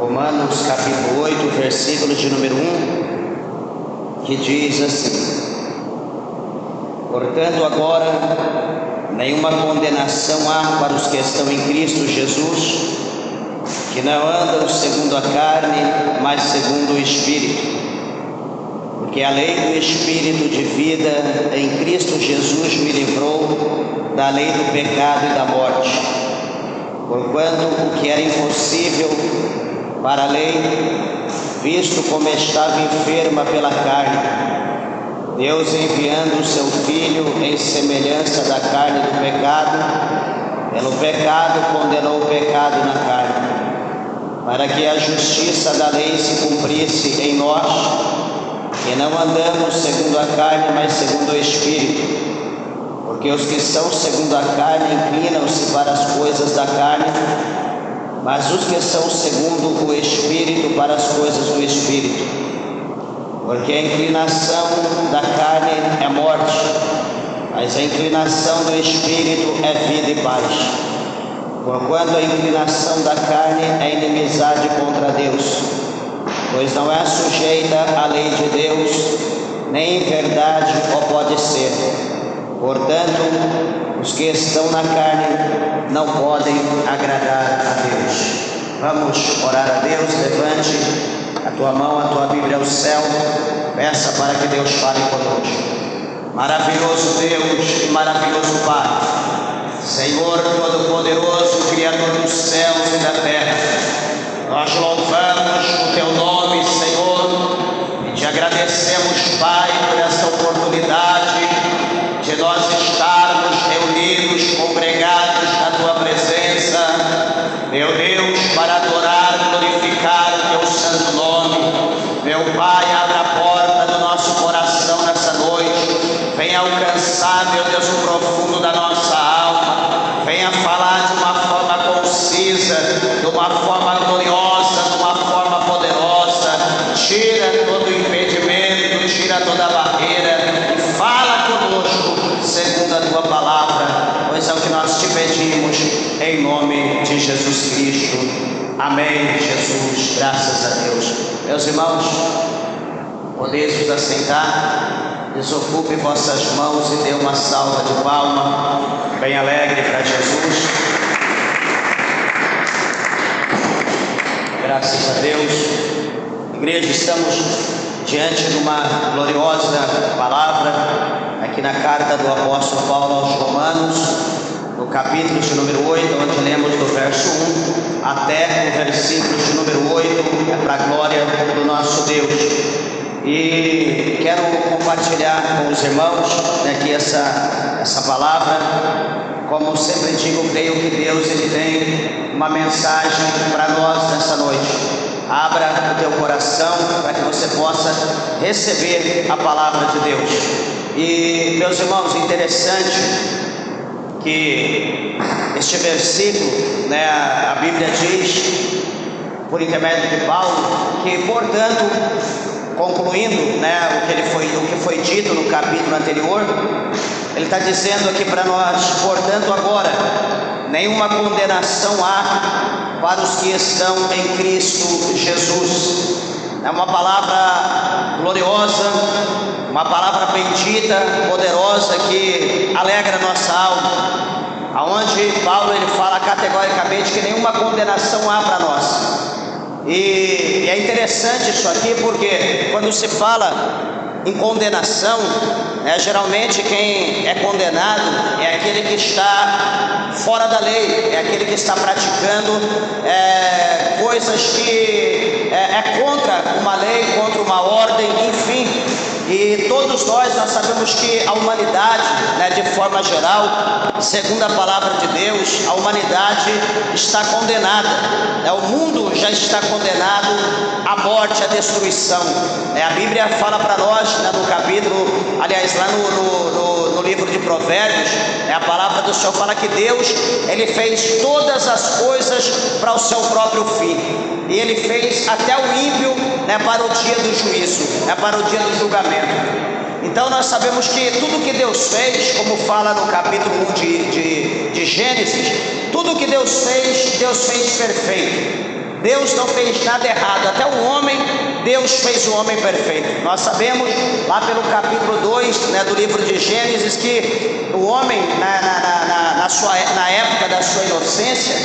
Romanos capítulo 8, versículo de número 1, que diz assim: portanto agora nenhuma condenação há para os que estão em Cristo Jesus, que não andam segundo a carne, mas segundo o Espírito. Porque a lei do Espírito de vida em Cristo Jesus me livrou da lei do pecado e da morte. Porquanto o que era impossível para a lei, visto como estava enferma pela carne, Deus, enviando o seu Filho em semelhança da carne do pecado, pelo pecado condenou o pecado na carne, para que a justiça da lei se cumprisse em nós, que não andamos segundo a carne, mas segundo o Espírito. Porque os que são segundo a carne inclinam-se para as coisas da carne, mas os que são segundo o Espírito para as coisas do Espírito. Porque a inclinação da carne é morte, mas a inclinação do Espírito é vida e paz. Porquanto a inclinação da carne é inimizade contra Deus, pois não é sujeita à lei de Deus, nem em verdade o pode ser. Portanto, os que estão na carne não podem agradar a Deus. Vamos orar a Deus. Levante a tua mão, a tua Bíblia ao céu, peça para que Deus fale conosco. Maravilhoso Deus e maravilhoso Pai, Senhor Todo-Poderoso, Criador dos céus e da terra, nós louvamos o teu nome, Senhor, e te agradecemos, Pai, por essa oportunidade de nós estarmos reunidos, congregados na tua presença, meu Deus, para adorar, glorificar o teu santo nome. Meu Pai, abra a porta do nosso coração nessa noite, venha alcançar, meu Deus, o profundo da nossa alma, venha falar de uma forma concisa, de uma forma gloriosa, de uma forma poderosa. Tira todo o impedimento, tira toda a barreira e fala conosco segundo a tua palavra, pois é o que nós te pedimos em nome de Jesus Cristo. Amém. Jesus, graças a Deus. Meus irmãos, podeis vos assentar, desocupe vossas mãos e dê uma salva de palma bem alegre para Jesus. Graças a Deus. Igreja, estamos diante de uma gloriosa palavra aqui na carta do apóstolo Paulo aos Romanos, no capítulo de número 8, onde lemos do verso 1 até o versículo de número 8, para a glória do nosso Deus. E quero compartilhar com os irmãos aqui essa palavra. Como sempre digo, creio que Deus ele tem uma mensagem para nós nessa noite. Abra o teu coração para que você possa receber a palavra de Deus. E, meus irmãos, interessante que este versículo, a Bíblia diz, por intermédio de Paulo, que, portanto, concluindo o que foi dito no capítulo anterior, ele está dizendo aqui para nós: portanto agora nenhuma condenação há para os que estão em Cristo Jesus. É uma palavra gloriosa, uma palavra bendita, poderosa, que alegra a nossa alma, aonde Paulo ele fala categoricamente que nenhuma condenação há para nós. E é interessante isso aqui, porque quando se fala em condenação, geralmente quem é condenado é aquele que está fora da lei, é aquele que está praticando coisas que é contra uma lei, contra uma ordem, enfim. E todos nós sabemos que a humanidade, de forma geral, segundo a palavra de Deus, a humanidade está condenada. O mundo já está condenado à morte, à destruição. A Bíblia fala para nós, no capítulo, aliás, lá no livro de Provérbios, a palavra do Senhor fala que Deus, ele fez todas as coisas para o seu próprio fim. E ele fez até o ímpio, para o dia do juízo, para o dia do julgamento. Então nós sabemos que tudo que Deus fez, como fala no capítulo 1 de Gênesis, tudo que Deus fez perfeito. Deus não fez nada errado, até o homem, Deus fez o homem perfeito. Nós sabemos, lá pelo capítulo 2, do livro de Gênesis, que o homem, na época da sua inocência,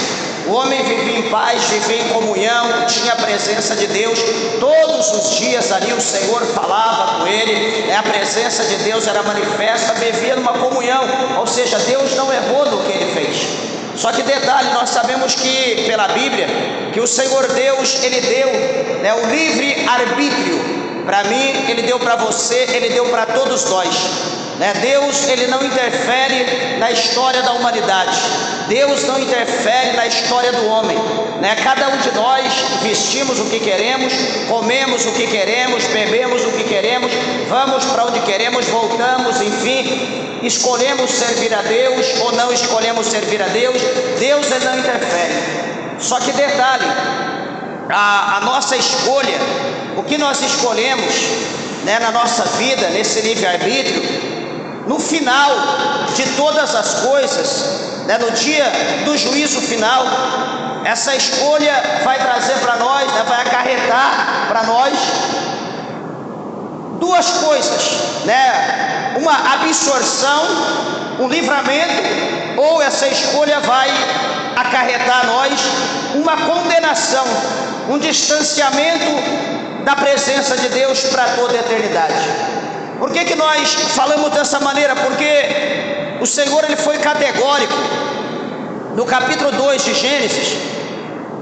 o homem vivia em paz, vivia em comunhão, tinha a presença de Deus, todos os dias ali o Senhor falava com ele, a presença de Deus era manifesta, vivia numa comunhão, ou seja, Deus não errou no que ele fez. Só que detalhe, nós sabemos que pela Bíblia, que o Senhor Deus, Ele deu o livre arbítrio, para mim, Ele deu para você, Ele deu para todos nós. Deus, Ele não interfere na história da humanidade, Deus não interfere na história do homem, cada um de nós vestimos o que queremos, comemos o que queremos, bebemos o que queremos, vamos para onde queremos, voltamos, enfim, escolhemos servir a Deus ou não escolhemos servir a Deus, Deus Ele não interfere. Só que detalhe, a nossa escolha, o que nós escolhemos na nossa vida, nesse livre-arbítrio, no final de todas as coisas, no dia do juízo final, essa escolha vai trazer para nós, vai acarretar para nós duas coisas, uma absorção, um livramento, ou essa escolha vai acarretar a nós uma condenação, um distanciamento da presença de Deus para toda a eternidade. Por que nós falamos dessa maneira? Porque o Senhor Ele foi categórico no capítulo 2 de Gênesis,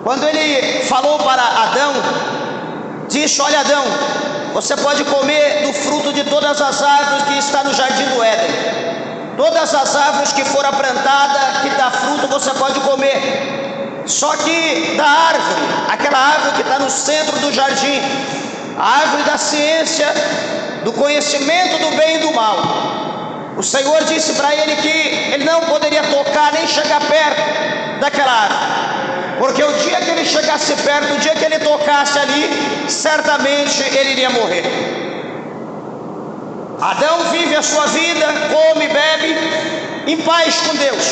quando Ele falou para Adão, disse: olha Adão, você pode comer do fruto de todas as árvores que está no jardim do Éden, todas as árvores que foram plantadas, que dá fruto, você pode comer, só que da árvore, aquela árvore que está no centro do jardim, a árvore da ciência, do conhecimento do bem e do mal, o Senhor disse para ele que ele não poderia tocar nem chegar perto daquela árvore, porque o dia que ele chegasse perto, o dia que ele tocasse ali, certamente ele iria morrer. Adão vive a sua vida, come, bebe, em paz com Deus.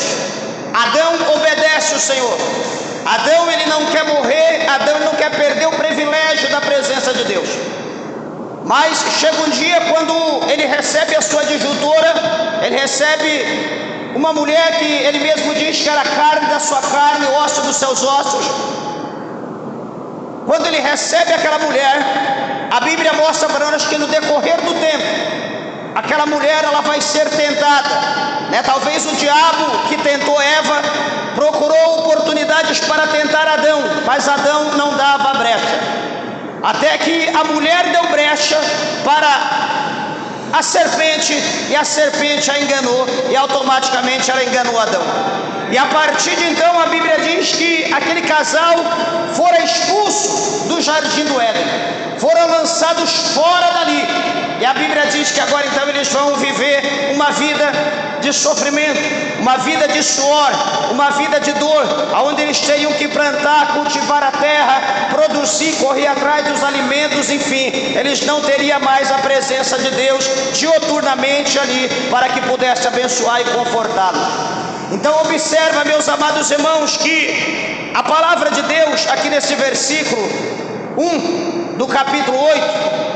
Adão obedece o Senhor. Adão ele não quer morrer, Adão não quer perder o privilégio da presença de Deus. Mas chega um dia quando ele recebe a sua adjutora, ele recebe uma mulher que ele mesmo diz que era carne da sua carne, osso dos seus ossos. Quando ele recebe aquela mulher, a Bíblia mostra para nós que no decorrer do tempo, aquela mulher ela vai ser tentada, talvez o diabo que tentou Eva procurou oportunidades para tentar Adão, mas Adão não dava brecha. Até que a mulher deu brecha para a serpente, e a serpente a enganou, e automaticamente ela enganou Adão. E a partir de então a Bíblia diz que aquele casal fora expulso do jardim do Éden, foram lançados fora dali. E a Bíblia diz que agora então eles vão viver uma vida de sofrimento, uma vida de suor, uma vida de dor, onde eles teriam que plantar, cultivar a terra, produzir, correr atrás dos alimentos, enfim, eles não teriam mais a presença de Deus dioturnamente ali, para que pudesse abençoar e confortá-los. Então observa, meus amados irmãos, que a palavra de Deus aqui nesse versículo 1 do capítulo 8,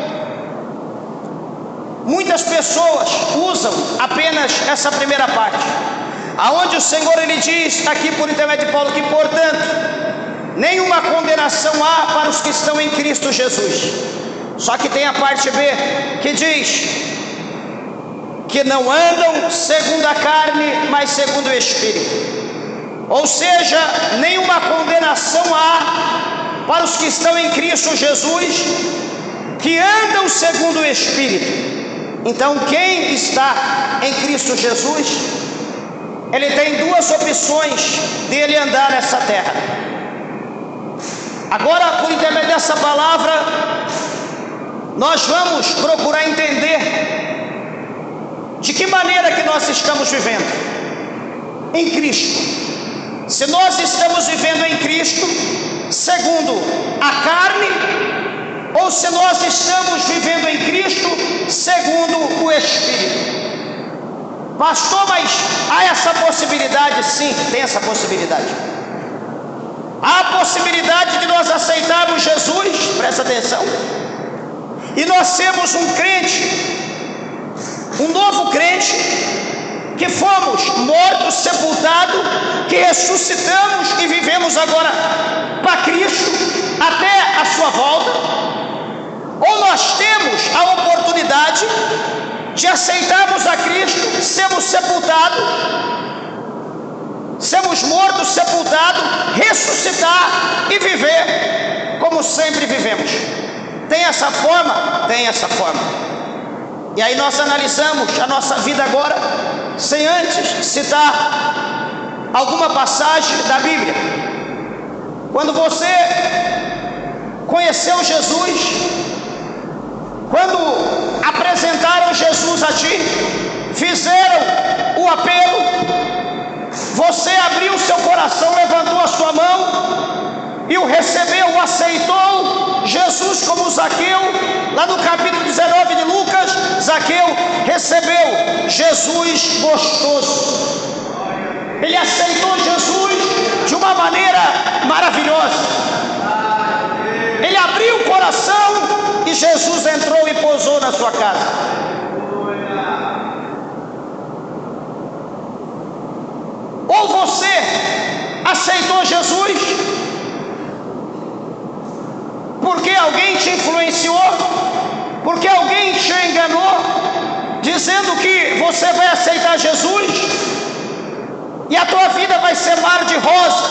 muitas pessoas usam apenas essa primeira parte, aonde o Senhor ele diz aqui por intermédio de Paulo que, portanto, nenhuma condenação há para os que estão em Cristo Jesus. Só que tem a parte B que diz que não andam segundo a carne, mas segundo o Espírito. Ou seja, nenhuma condenação há para os que estão em Cristo Jesus, que andam segundo o Espírito. Então quem está em Cristo Jesus, ele tem duas opções dele andar nessa terra. Agora, por intermédio dessa palavra, nós vamos procurar entender de que maneira que nós estamos vivendo em Cristo. Se nós estamos vivendo em Cristo segundo a carne, ou se nós estamos vivendo em Cristo segundo o Espírito. Pastor, mas há essa possibilidade? Sim, tem essa possibilidade. Há a possibilidade de nós aceitamos Jesus, presta atenção, e nós temos um crente, um novo crente, que fomos mortos, sepultados, que ressuscitamos e vivemos agora para Cristo até a sua volta, ou nós temos a oportunidade de aceitarmos a Cristo, sermos sepultados, sermos mortos, sepultados, ressuscitar e viver como sempre vivemos. Tem essa forma? Tem essa forma. E aí nós analisamos a nossa vida agora, sem antes citar alguma passagem da Bíblia. Quando você conheceu Jesus, quando apresentaram Jesus a ti, fizeram o apelo, você abriu seu coração, levantou a sua mão e o recebeu, o aceitou. Jesus, como Zaqueu, lá no capítulo 19 de Lucas, Zaqueu recebeu Jesus gostoso. Ele aceitou Jesus de uma maneira maravilhosa. Ele abriu o coração e Jesus entrou e pousou na sua casa. Ou você aceitou Jesus porque alguém te influenciou, porque alguém te enganou, dizendo que você vai aceitar Jesus e a tua vida vai ser mar de rosa,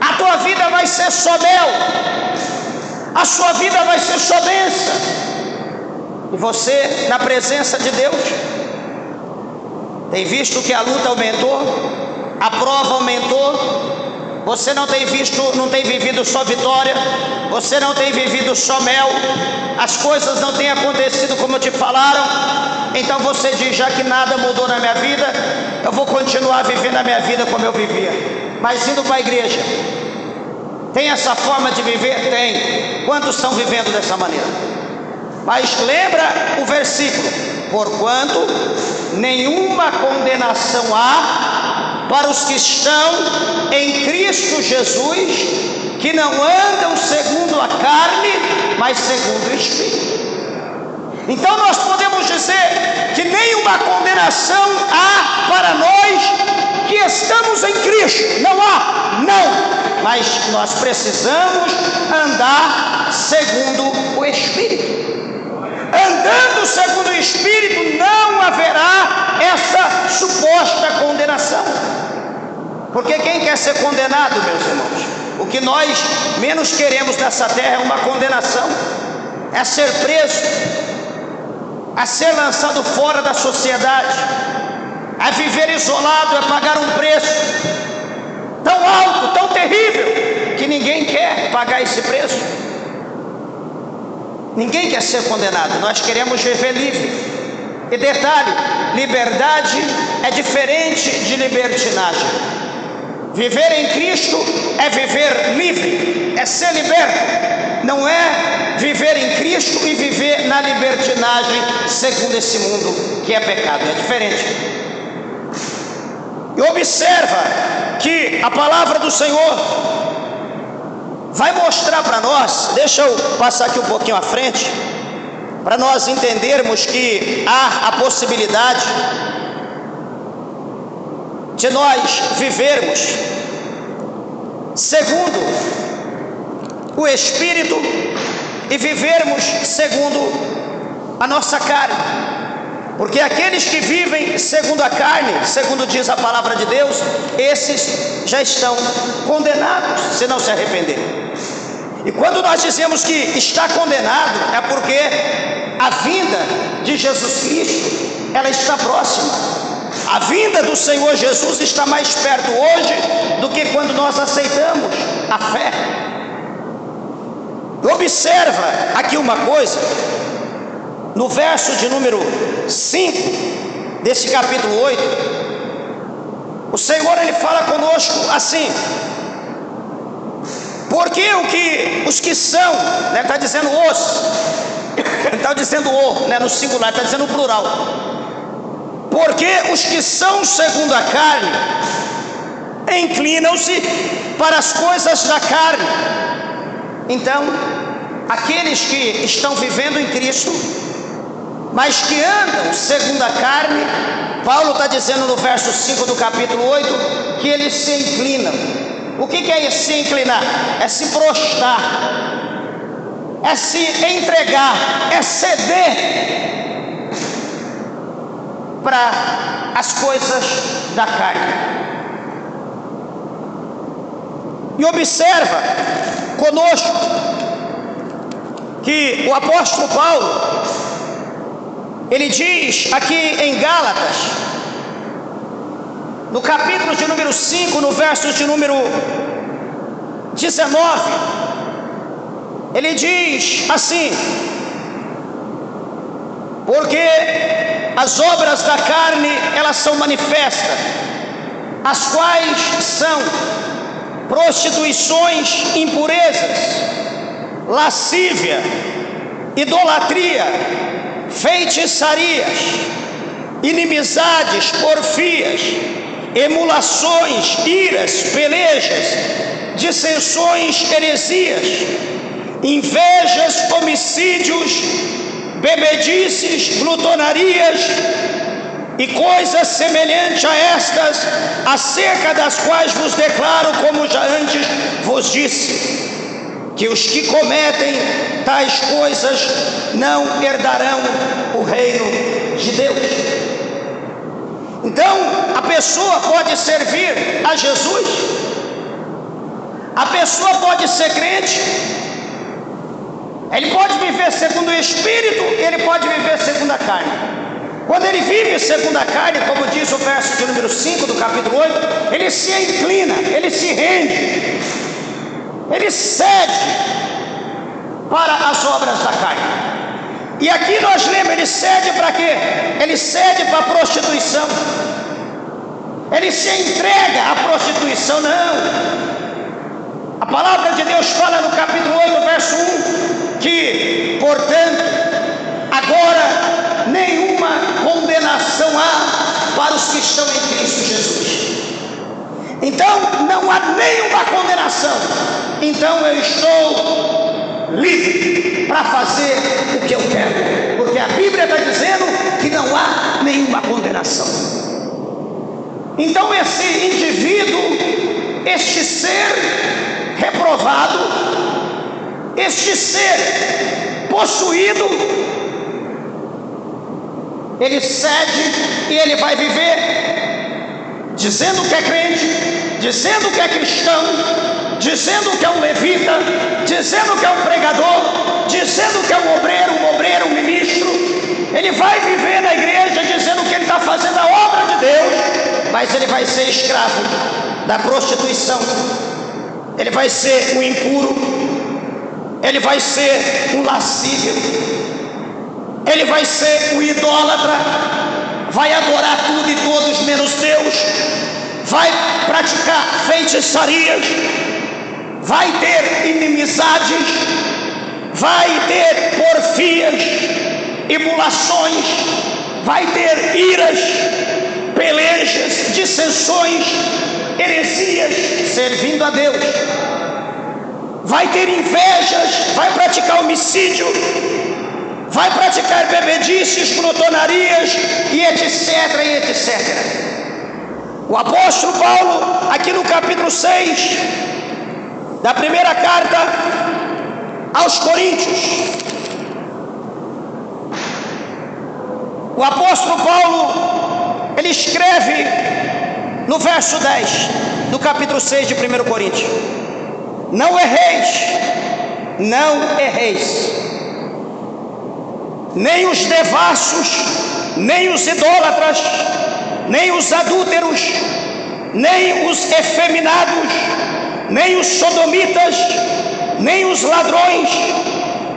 a tua vida vai ser só mel, a sua vida vai ser só bênção, e você, na presença de Deus, tem visto que a luta aumentou, a prova aumentou. Você não tem visto, não tem vivido só vitória, você não tem vivido só mel, as coisas não têm acontecido como te falaram. Então você diz: já que nada mudou na minha vida, eu vou continuar vivendo a minha vida como eu vivia, mas indo para a igreja. Tem essa forma de viver? Tem. Quantos estão vivendo dessa maneira? Mas lembra o versículo: porquanto nenhuma condenação há para os que estão em Cristo Jesus, que não andam segundo a carne, mas segundo o Espírito. Então nós podemos dizer que nenhuma condenação há para nós que estamos em Cristo. Não há, não. Mas nós precisamos andar segundo o Espírito. Andando segundo o Espírito, não haverá essa suposta condenação. Porque quem quer ser condenado, meus irmãos? O que nós menos queremos nessa terra é uma condenação, é ser preso, é ser lançado fora da sociedade, é viver isolado, é pagar um preço tão alto, tão terrível, que ninguém quer pagar esse preço. Ninguém quer ser condenado, nós queremos viver livre. E detalhe, liberdade é diferente de libertinagem. Viver em Cristo é viver livre, é ser liberto. Não é viver em Cristo e viver na libertinagem segundo esse mundo que é pecado, é diferente. E observa que a palavra do Senhor vai mostrar para nós, deixa eu passar aqui um pouquinho à frente, para nós entendermos que há a possibilidade de nós vivermos segundo o Espírito e vivermos segundo a nossa carne. Porque aqueles que vivem segundo a carne, segundo diz a palavra de Deus, esses já estão condenados se não se arrependerem. E quando nós dizemos que está condenado, é porque a vinda de Jesus Cristo, ela está próxima. A vinda do Senhor Jesus está mais perto hoje do que quando nós aceitamos a fé. Observa aqui uma coisa, no verso de número 5 desse capítulo 8, o Senhor ele fala conosco assim: porque os que são, né, está dizendo os, está dizendo o, né, no singular, está dizendo o plural. Porque os que são segundo a carne inclinam-se para as coisas da carne, Então, aqueles que estão vivendo em Cristo, mas que andam segundo a carne, Paulo está dizendo no verso 5 do capítulo 8, que eles se inclinam. O que é se inclinar? É se prostrar, é se entregar, é ceder para as coisas da carne. E observa conosco que o apóstolo Paulo, ele diz aqui em Gálatas, no capítulo de número 5, no verso de número 19, ele diz assim: porque as obras da carne, elas são manifestas, as quais são prostituições, impurezas, lascívia, idolatria, feitiçarias, inimizades, porfias, emulações, iras, pelejas, dissensões, heresias, invejas, homicídios, bebedices, glutonarias e coisas semelhantes a estas, acerca das quais vos declaro, como já antes vos disse, que os que cometem tais coisas não herdarão o reino de Deus. Então, a pessoa pode servir a Jesus, a pessoa pode ser crente, ele pode viver segundo o Espírito, ele pode viver segundo a carne. Quando ele vive segundo a carne, como diz o verso de número 5 do capítulo 8, ele se inclina, ele se rende, ele cede para as obras da carne. E aqui nós lemos, ele cede para quê? Ele cede para a prostituição, ele se entrega à prostituição. Não, a palavra de Deus fala no capítulo 8, verso 1, que, portanto, agora nenhuma condenação há para os que estão em Cristo Jesus. Então não há nenhuma condenação. Então eu estou livre para fazer o que eu quero, porque a Bíblia está dizendo que não há nenhuma condenação. Então esse indivíduo, este ser reprovado, este ser possuído, ele cede e ele vai viver dizendo que é crente, dizendo que é cristão, dizendo que é um levita, dizendo que é um pregador, dizendo que é um obreiro, um ministro. Ele vai viver na igreja dizendo que ele está fazendo a obra de Deus, mas ele vai ser escravo da prostituição, ele vai ser um impuro, ele vai ser um lascívio, ele vai ser um idólatra, vai adorar tudo e todos menos Deus, vai praticar feitiçarias, vai ter inimizades, vai ter porfias, emulações, vai ter iras, pelejas, dissensões, heresias, servindo a Deus, vai ter invejas, vai praticar homicídio, vai praticar bebedices, glutonarias e etc, e etc. O apóstolo Paulo, aqui no capítulo 6 da primeira carta aos Coríntios, o apóstolo Paulo, ele escreve no verso 10 do capítulo 6 de 1 Coríntios: não erreis, não erreis, nem os devassos, nem os idólatras, nem os adúlteros, nem os efeminados, nem os sodomitas, nem os ladrões,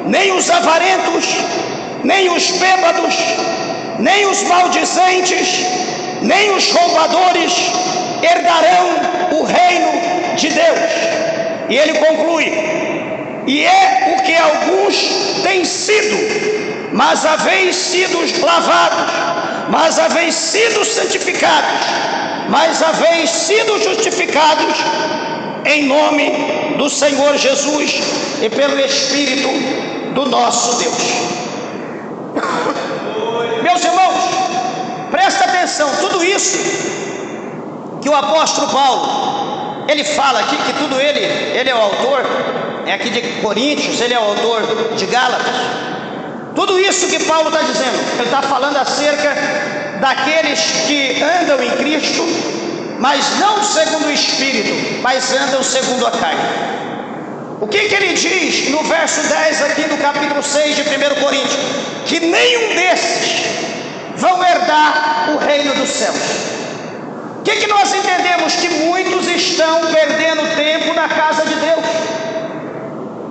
nem os avarentos, nem os bêbados, nem os maldizentes, nem os roubadores herdarão o reino de Deus. E ele conclui: e é o que alguns têm sido, mas haveis sido lavados, mas haveis sido santificados, mas haveis sido justificados em nome do Senhor Jesus e pelo Espírito do nosso Deus. Meus irmãos, presta atenção, tudo isso que o apóstolo Paulo, ele fala aqui, que tudo ele é o autor, é aqui de Coríntios, ele é o autor de Gálatas, tudo isso que Paulo está dizendo, ele está falando acerca daqueles que andam em Cristo, mas não segundo o Espírito, mas andam segundo a carne. O que ele diz no verso 10 aqui do capítulo 6 de 1 Coríntios? Que nenhum desses vão herdar o reino dos céus. O que nós entendemos? Que muitos estão perdendo tempo na casa de Deus.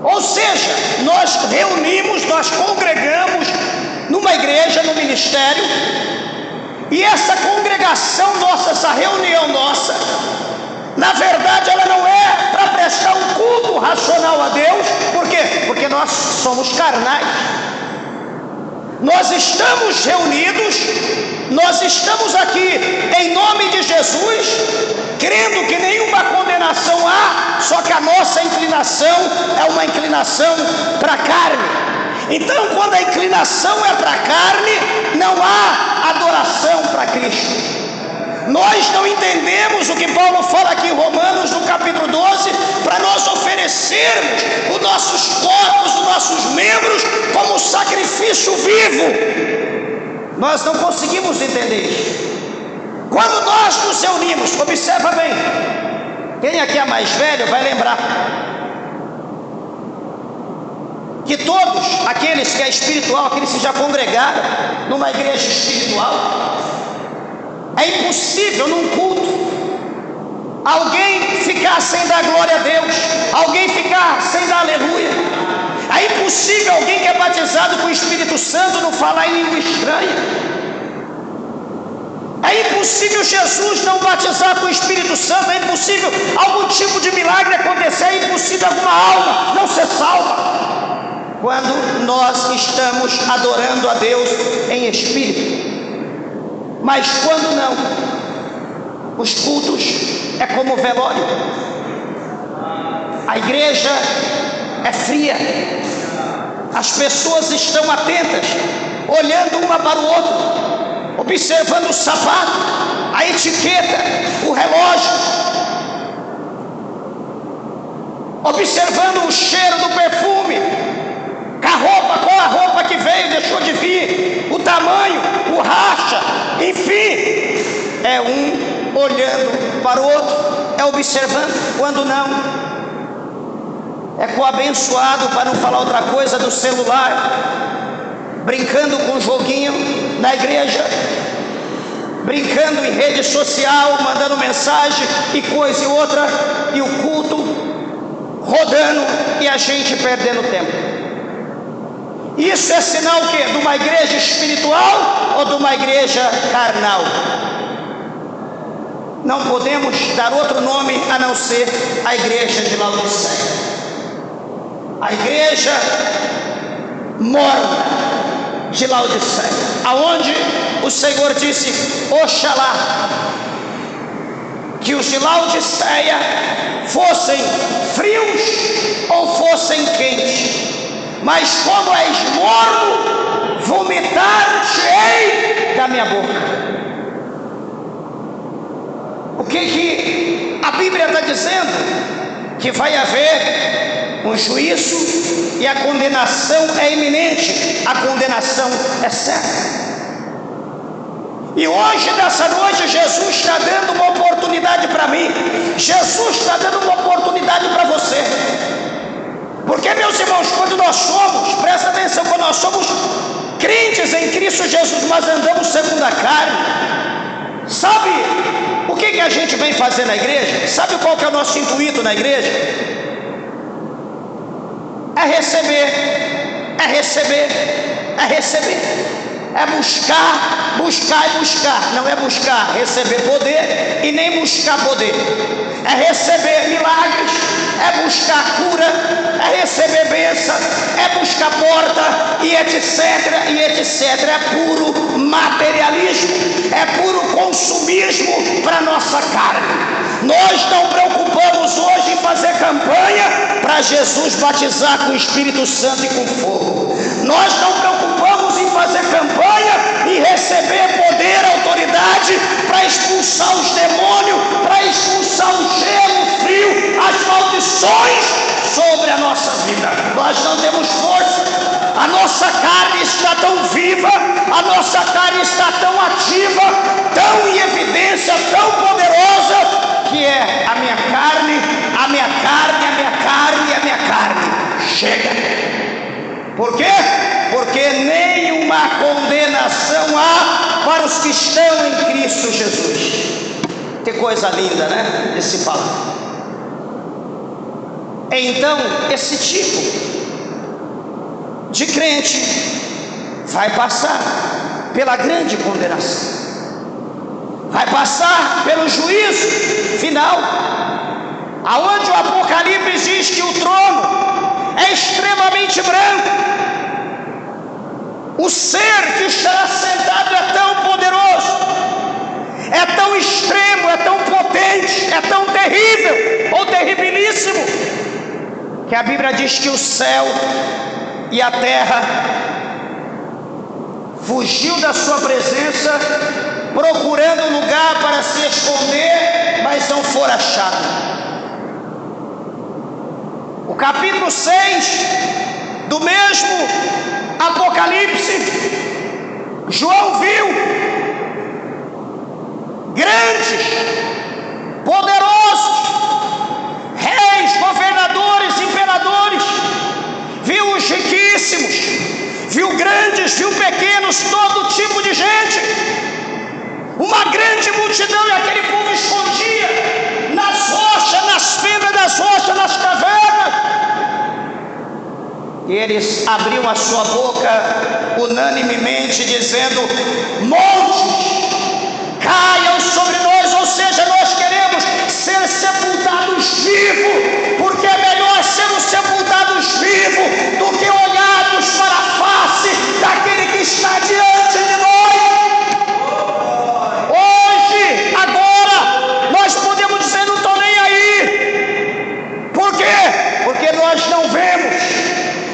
Ou seja, nós reunimos, nós congregamos numa igreja, no ministério, e essa congregação nossa, essa reunião nossa, na verdade ela não é para prestar um culto racional a Deus. Por quê? Porque nós somos carnais. Nós estamos reunidos, nós estamos aqui em nome de Jesus, crendo que nenhuma condenação há, só que a nossa inclinação é uma inclinação para a carne. Então, quando a inclinação é para a carne, não há adoração para Cristo. Nós não entendemos o que Paulo fala aqui em Romanos, no capítulo 12, para nós oferecermos os nossos corpos, os nossos membros, como sacrifício vivo. Nós não conseguimos entender isso. Quando nós nos reunimos, observa bem, quem aqui é mais velho vai lembrar que todos aqueles que é espiritual, aqueles que já congregaram numa igreja espiritual, é impossível num culto alguém ficar sem dar glória a Deus, alguém ficar sem dar aleluia. É impossível alguém que é batizado com o Espírito Santo não falar em língua estranha. É impossível Jesus não batizar com o Espírito Santo. É impossível algum tipo de milagre acontecer. É impossível alguma alma não ser salva quando nós estamos adorando a Deus em espírito. Mas quando não, os cultos é como velório. A igreja é fria. As pessoas estão atentas, olhando uma para o outro, observando o sapato, a etiqueta, o relógio, observando o cheiro do perfume, a roupa, qual a roupa que veio, deixou de vir, o tamanho, o racha, enfim, é um olhando para o outro, é observando. Quando não, é com o abençoado, para não falar outra coisa, do celular, brincando com joguinho na igreja, brincando em rede social, mandando mensagem e coisa e outra, e o culto rodando e a gente perdendo tempo. Isso é sinal o quê? De uma igreja espiritual ou de uma igreja carnal? Não podemos dar outro nome a não ser a igreja de Laodiceia, a igreja morna de Laodiceia, aonde o Senhor disse: Oxalá que os de Laodiceia fossem frios ou fossem quentes, mas como és morno, vomitar-te-ei da minha boca. O que a Bíblia está dizendo? Que vai haver um juízo e a condenação é iminente, a condenação é certa. E hoje, nessa noite, Jesus está dando uma oportunidade para mim, Jesus está dando uma oportunidade para você. Porque, meus irmãos, quando nós somos, presta atenção, quando nós somos crentes em Cristo Jesus, mas andamos segundo a carne, sabe o que a gente vem fazer na igreja? Sabe qual que é o nosso intuito na igreja? É receber, é receber, é receber. É buscar, buscar e buscar. Não é buscar receber poder e nem buscar poder. É receber milagres, é buscar cura, é receber bênção, é buscar porta e etc, e etc. É puro materialismo, é puro consumismo para nossa carne. Nós não preocupamos hoje em fazer campanha para Jesus batizar com o Espírito Santo e com fogo. Nós não preocupamos em fazer campanha e receber poder, autoridade para expulsar os demônios, para expulsar o gelo, o frio, as maldições sobre a nossa vida. Nós não temos força. A nossa carne está tão viva, a nossa carne está tão ativa, tão em evidência, tão poderosa, que é a minha carne, a minha carne, a minha carne, a minha carne. Chega. Por quê? Porque nenhuma condenação há para os que estão em Cristo Jesus. Que coisa linda, né? Esse palavra. Então, esse tipo de crente vai passar pela grande condenação, vai passar pelo juízo final, aonde o Apocalipse diz que o trono é extremamente branco, o ser que estará sentado é tão poderoso, é tão extremo, é tão potente, é tão terrível ou terribilíssimo, que a Bíblia diz que o céu e a terra fugiu da sua presença, procurando lugar para se esconder, mas não for achado. O capítulo 6 do mesmo Apocalipse, João viu grandes, poderosos, reis, governadores, imperadores, viu os riquíssimos, viu grandes, viu pequenos, todo tipo de gente, uma grande multidão, e aquele povo escondia nas rochas, nas pedras das rochas, nas cavernas, e eles abriam a sua boca unanimemente dizendo: montes caiam sobre nós, ou seja, nós queremos ser sepultados vivos, porque é melhor sermos sepultados vivos do que olharmos para a face daquele que está diante de nós. Hoje, agora, nós podemos dizer: não estou nem aí. Por quê? Porque nós não vemos.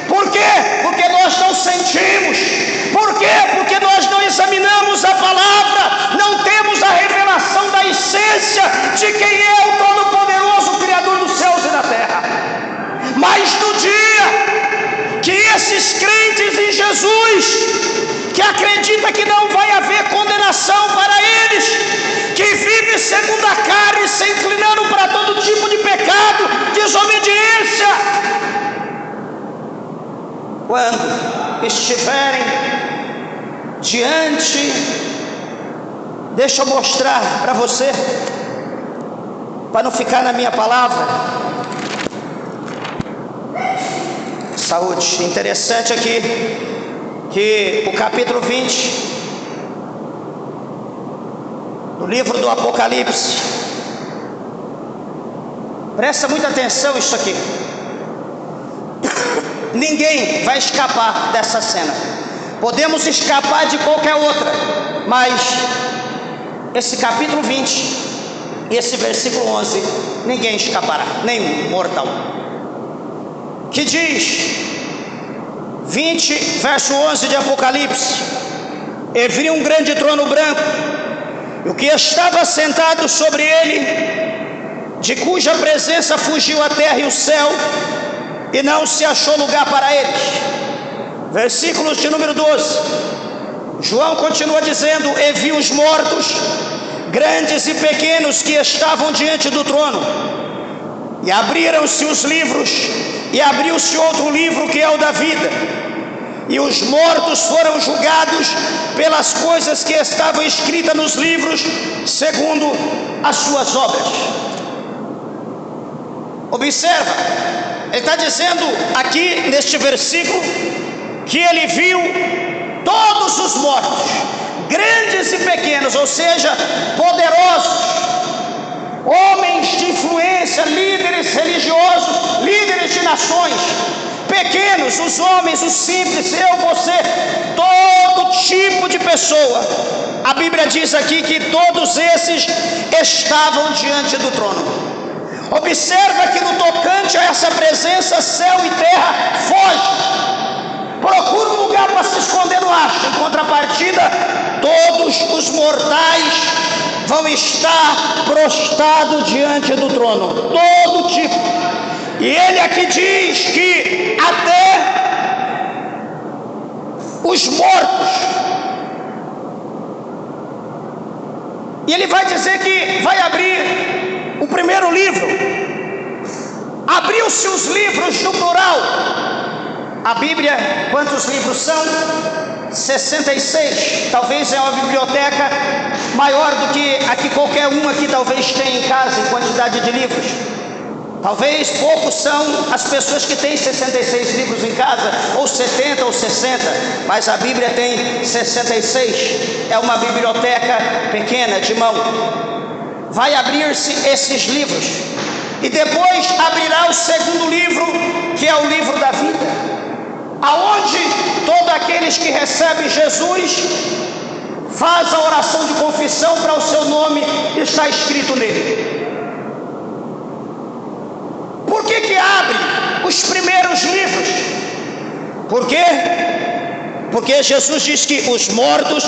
Por quê? Porque nós não sentimos. Por quê? Porque nós não examinamos a palavra, não temos a revelação da essência de quem é o Todo-Poderoso, Criador dos céus e da terra. Mas no dia que esses crentes em Jesus, que acreditam que não vai haver condenação para eles, que vivem segundo a carne, se inclinando para todo tipo de pecado, desobediência, quando estiverem diante, deixa eu mostrar para você, para não ficar na minha palavra. Saúde. Interessante aqui que o capítulo 20 do livro do Apocalipse, presta muita atenção isso aqui. Ninguém vai escapar dessa cena. Podemos escapar de qualquer outra, mas esse capítulo 20, esse versículo 11, ninguém escapará, nenhum mortal. Que diz, 20, verso 11 de Apocalipse: e vi um grande trono branco, e o que estava sentado sobre ele, de cuja presença fugiu a terra e o céu, e não se achou lugar para eles. Versículos de número 12, João continua dizendo: e vi os mortos, grandes e pequenos, que estavam diante do trono, e abriram-se os livros, e abriu-se outro livro, que é o da vida, e os mortos foram julgados pelas coisas que estavam escritas nos livros, segundo as suas obras. Observa, ele está dizendo aqui neste versículo que ele viu todos os mortos, grandes e pequenos, ou seja, poderosos, homens de influência, líderes religiosos, líderes de nações, pequenos, os homens, os simples, eu, você, todo tipo de pessoa. A Bíblia diz aqui que todos esses estavam diante do trono. Observa que no tocante a essa presença, céu e terra foge. Procura um lugar para se esconder, não acha. Em contrapartida, todos os mortais vão estar prostrados diante do trono. Todo tipo. E ele aqui diz que até os mortos. E ele vai dizer que vai abrir o primeiro livro. Abriu-se os livros no plural. A Bíblia, quantos livros são? 66. Talvez é uma biblioteca maior do que a que qualquer um aqui talvez tenha em casa em quantidade de livros. Talvez poucos são as pessoas que têm 66 livros em casa, ou 70 ou 60, mas a Bíblia tem 66. É uma biblioteca pequena, de mão. Vai abrir-se esses livros, e depois abrirá o segundo livro, que é o livro da vida, aonde todos aqueles que recebem Jesus faz a oração de confissão para o seu nome está escrito nele. Por que abre os primeiros livros? Por quê? Porque Jesus diz que os mortos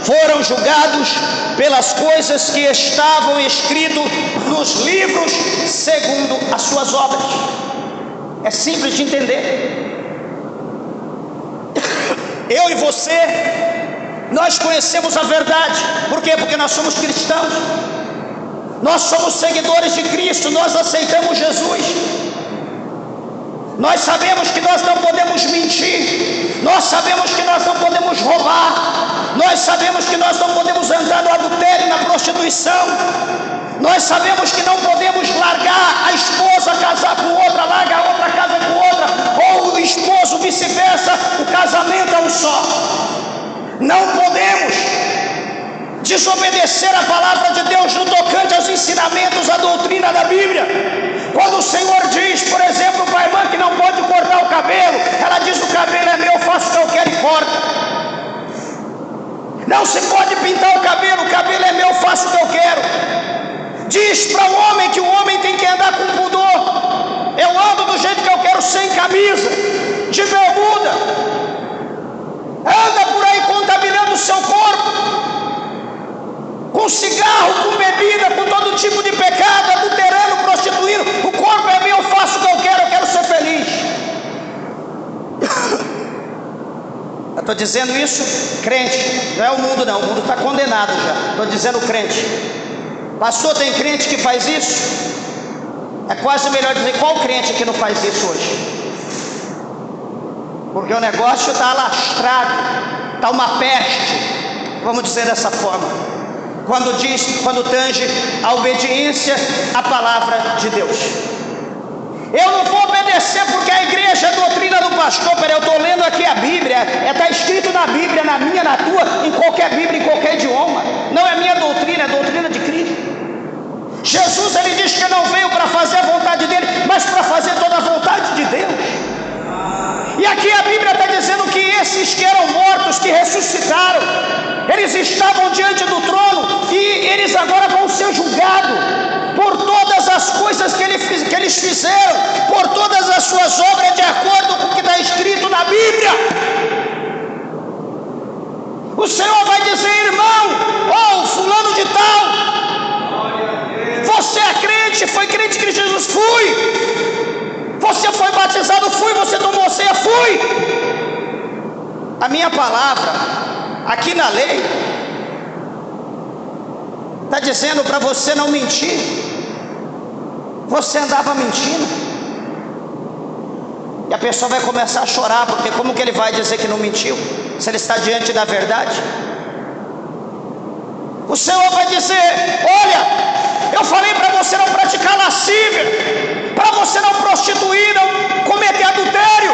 foram julgados pelas coisas que estavam escritas nos livros segundo as suas obras. É simples de entender. Eu e você, nós conhecemos a verdade. Por quê? Porque nós somos cristãos. Nós somos seguidores de Cristo, nós aceitamos Jesus. Nós sabemos que nós não podemos mentir, nós sabemos que nós não podemos roubar, nós sabemos que nós não podemos entrar no adultério e na prostituição, nós sabemos que não podemos largar a esposa, casar com outra, largar a outra, casa com outra, ou o esposo vice-versa, o casamento é um só. Não podemos desobedecer a palavra de Deus no tocante aos ensinamentos, à doutrina da Bíblia. Quando o Senhor diz, por exemplo, para a irmã que não pode cortar o cabelo, ela diz: o cabelo é meu, faço o que eu quero e corta. Não se pode pintar o cabelo é meu, faço o que eu quero. Diz para o homem que o homem tem que andar com pudor. Eu ando do jeito que eu quero, sem camisa, de bermuda. Anda por aí contaminando o seu corpo, com cigarro, com bebida, com todo tipo de pecado, adulterando, prostituindo. O corpo é meu, eu faço o que eu quero ser feliz. Eu estou dizendo isso, crente, não é o mundo não, o mundo está condenado já. Estou dizendo crente. Pastor, tem crente que faz isso? É quase melhor dizer qual crente que não faz isso hoje, porque o negócio está alastrado, está uma peste, vamos dizer dessa forma, quando tange a obediência à palavra de Deus. Eu não vou obedecer porque a igreja é a doutrina do pastor. Peraí, eu estou lendo aqui a Bíblia, está escrito na Bíblia, na minha, na tua, em qualquer Bíblia, em qualquer idioma. Não é minha doutrina, é a doutrina de Cristo. Jesus, ele diz que não veio para fazer a vontade dele, mas para fazer toda a vontade de Deus. E aqui a Bíblia está dizendo que esses que eram mortos, que ressuscitaram, eles estavam diante do trono, e eles agora vão ser julgados por todas as coisas que eles fizeram, por todas as suas obras, de acordo com o que está escrito na Bíblia. O Senhor vai dizer: irmão, fulano de tal, você é crente, foi crente em Cristo Jesus? Fui. Você foi batizado? Fui. Você tomou ceia? Fui. A minha palavra, aqui na lei, está dizendo para você não mentir. Você andava mentindo, e a pessoa vai começar a chorar, porque como que ele vai dizer que não mentiu, se ele está diante da verdade? O Senhor vai dizer: olha, eu falei para você não praticar lascívia, para você não prostituir, não cometer adultério.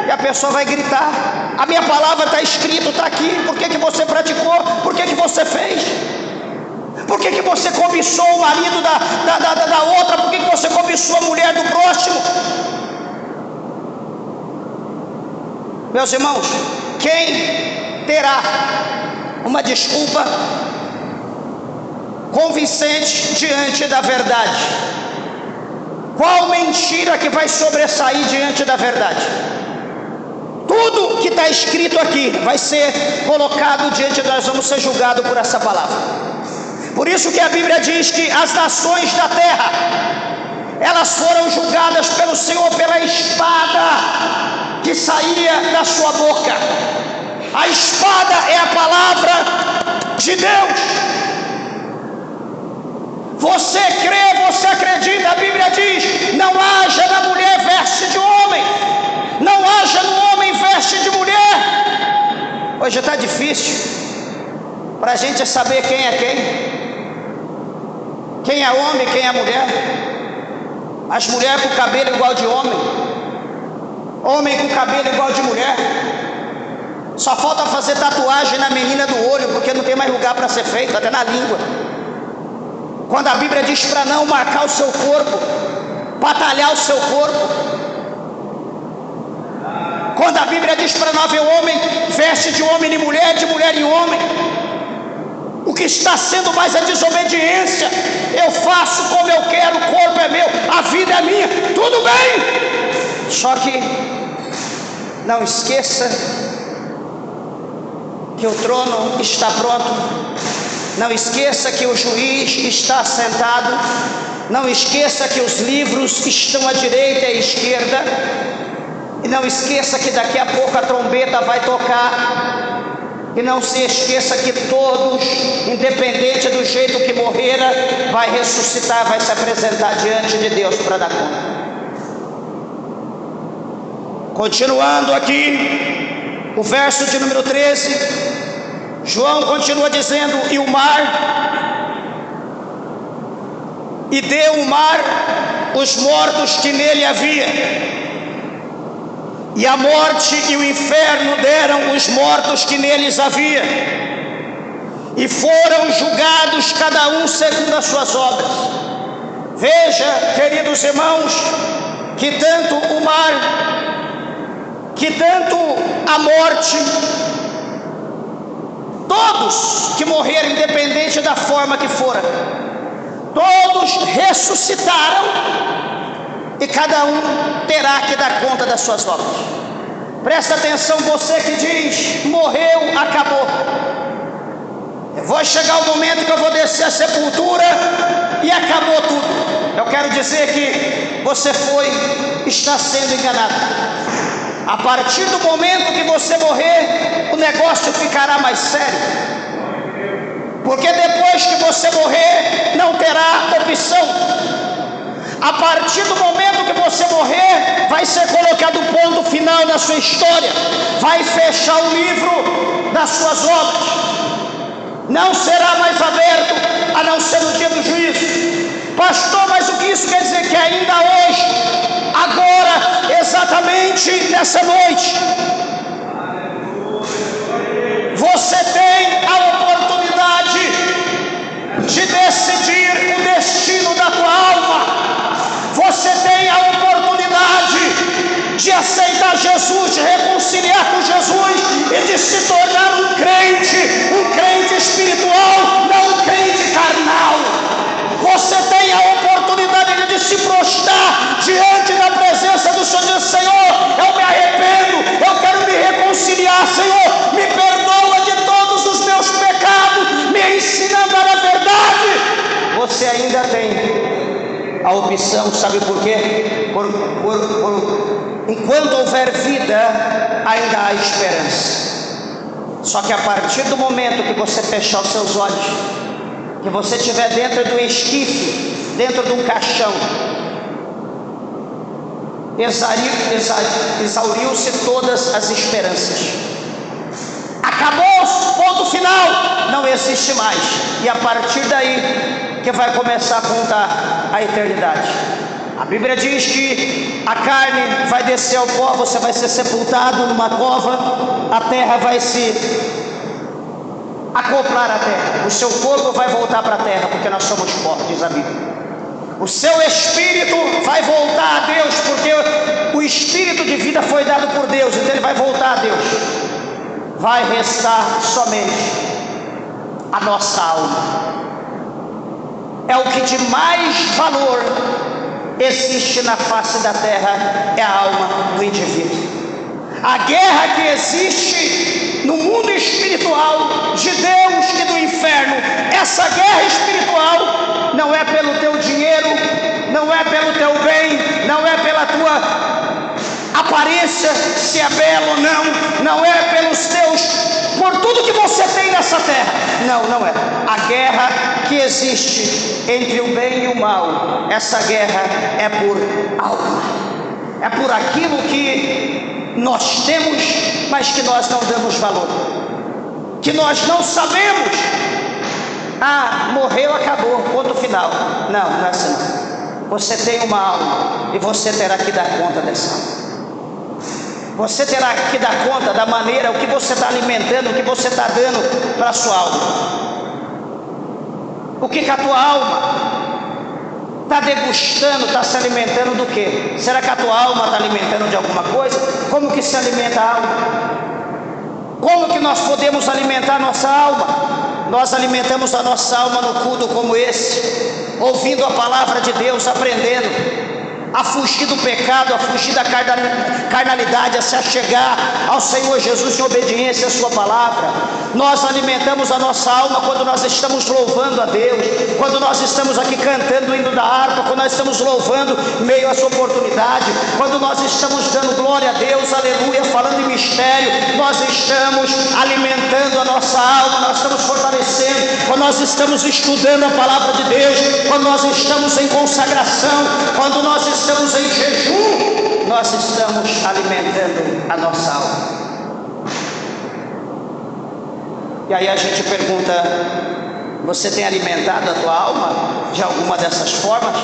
E a pessoa vai gritar: a minha palavra está escrito, está aqui. Por que você praticou? Por que você fez? Por que você cobiçou o marido da outra? Por que você cobiçou a mulher do próximo? Meus irmãos, quem terá uma desculpa convincente diante da verdade? Qual mentira que vai sobressair diante da verdade? Tudo que está escrito aqui vai ser colocado diante de nós, vamos ser julgados por essa palavra. Por isso que a Bíblia diz que as nações da terra, elas foram julgadas pelo Senhor pela espada que saía da sua boca. A espada é a palavra de Deus. Você crê, você acredita, a Bíblia diz: não haja na mulher veste de homem, não haja no homem veste de mulher. Hoje está difícil para a gente saber quem é quem é homem, quem é mulher. As mulheres com cabelo igual de homem, homem com cabelo igual de mulher. Só falta fazer tatuagem na menina do olho, porque não tem mais lugar para ser feito, até na língua. Quando a Bíblia diz para não marcar o seu corpo, batalhar o seu corpo. Quando a Bíblia diz para não haver homem veste de homem em mulher, de mulher em homem. O que está sendo mais é desobediência. Eu faço como eu quero, o corpo é meu, a vida é minha, tudo bem. Só que não esqueça que o trono está pronto. Não esqueça que o juiz está sentado. Não esqueça que os livros estão à direita e à esquerda. E não esqueça que daqui a pouco a trombeta vai tocar. E não se esqueça que todos, independente do jeito que morreram, vai ressuscitar, vai se apresentar diante de Deus para dar conta. Continuando aqui, o verso de número 13, João continua dizendo: e o mar, e deu o mar os mortos que nele havia, e a morte e o inferno deram os mortos que neles havia, e foram julgados cada um segundo as suas obras. Veja, queridos irmãos, que tanto o mar, que tanto a morte, todos que morreram, independente da forma que fora, todos ressuscitaram, e cada um terá que dar conta das suas obras. Presta atenção, você que diz: morreu, acabou. Vai chegar o momento que eu vou descer a sepultura e acabou tudo. Eu quero dizer que você está sendo enganado. A partir do momento que você morrer, o negócio ficará mais sério. Porque depois que você morrer, não terá opção. A partir do momento que você morrer, vai ser colocado o ponto final na sua história. Vai fechar o livro das suas obras. Não será mais aberto, a não ser no dia do juízo. Pastor, mas o que isso quer dizer? Que ainda hoje, agora, exatamente nessa noite, você tem a oportunidade de decidir o destino da tua alma. Você tem a oportunidade de aceitar Jesus, de reconciliar com Jesus e de se tornar um crente espiritual, não um crente carnal. Você tem a oportunidade de se prostrar diante da presença do Senhor e dizer: Senhor, eu me arrependo, eu quero me reconciliar, Senhor, me perdoa de todos os meus pecados, me ensina a andar a verdade. Você ainda tem a opção, sabe por quê? Enquanto houver vida, ainda há esperança. Só que a partir do momento que você fechar os seus olhos, que você estiver dentro do esquife, dentro de um caixão, exauriu-se todas as esperanças. Acabou, ponto final, não existe mais. E a partir daí que vai começar a contar a eternidade. A Bíblia diz que a carne vai descer ao pó, você vai ser sepultado numa cova, a terra vai se acoplar à terra, o seu corpo vai voltar para a terra, porque nós somos pó, diz a Bíblia. O seu espírito vai voltar a Deus, porque o espírito de vida foi dado por Deus, então ele vai voltar a Deus, vai restar somente a nossa alma. É o que de mais valor existe na face da terra, é a alma do indivíduo. A guerra que existe no mundo espiritual, de Deus e do inferno, essa guerra espiritual não é pelo teu dinheiro, não é pelo teu bem, não é pela tua aparência, se é belo ou não é pelos teus, por tudo que você tem nessa terra, não é. A guerra que existe entre o bem e o mal, essa guerra é por alma, é por aquilo que nós temos, mas que nós não damos valor, que nós não sabemos. Morreu, acabou, ponto final. Não é assim não. Você tem uma alma e você terá que dar conta dessa alma. Você terá que dar conta da maneira, o que você está alimentando, o que você está dando para a sua alma. O que a tua alma está degustando, está se alimentando do quê? Será que a tua alma está alimentando de alguma coisa? Como que se alimenta a alma? Como que nós podemos alimentar a nossa alma? Nós alimentamos a nossa alma no culto como esse, ouvindo a palavra de Deus, aprendendo a fugir do pecado, a fugir da carnalidade, a se achegar ao Senhor Jesus em obediência à sua palavra. Nós alimentamos a nossa alma quando nós estamos louvando a Deus, quando nós estamos aqui cantando o hino da harpa, quando nós estamos louvando em meio a essa oportunidade, quando nós estamos dando glória a Deus, aleluia, falando em mistério. Nós estamos alimentando a nossa alma, nós estamos fortalecendo, quando nós estamos estudando a palavra de Deus, quando nós estamos em consagração, quando nós estamos em jejum, nós estamos alimentando a nossa alma. E aí a gente pergunta: você tem alimentado a tua alma de alguma dessas formas?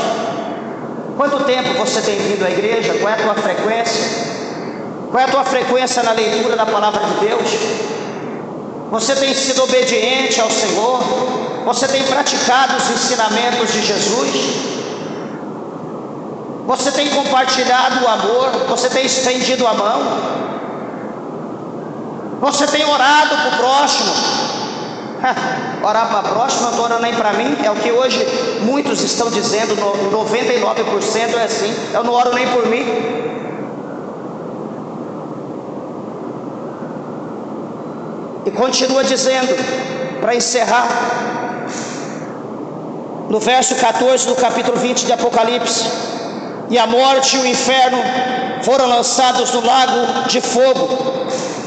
Quanto tempo você tem vindo à igreja? Qual é a tua frequência? Qual é a tua frequência na leitura da palavra de Deus? Você tem sido obediente ao Senhor? Você tem praticado os ensinamentos de Jesus? Você tem compartilhado o amor? Você tem estendido a mão? Você tem orado para o próximo? Orar para o próximo, não estou orando nem para mim. É o que hoje muitos estão dizendo, 99% é assim. Eu não oro nem por mim. E continua dizendo, para encerrar, no verso 14 do capítulo 20 de Apocalipse: e a morte e o inferno foram lançados no lago de fogo.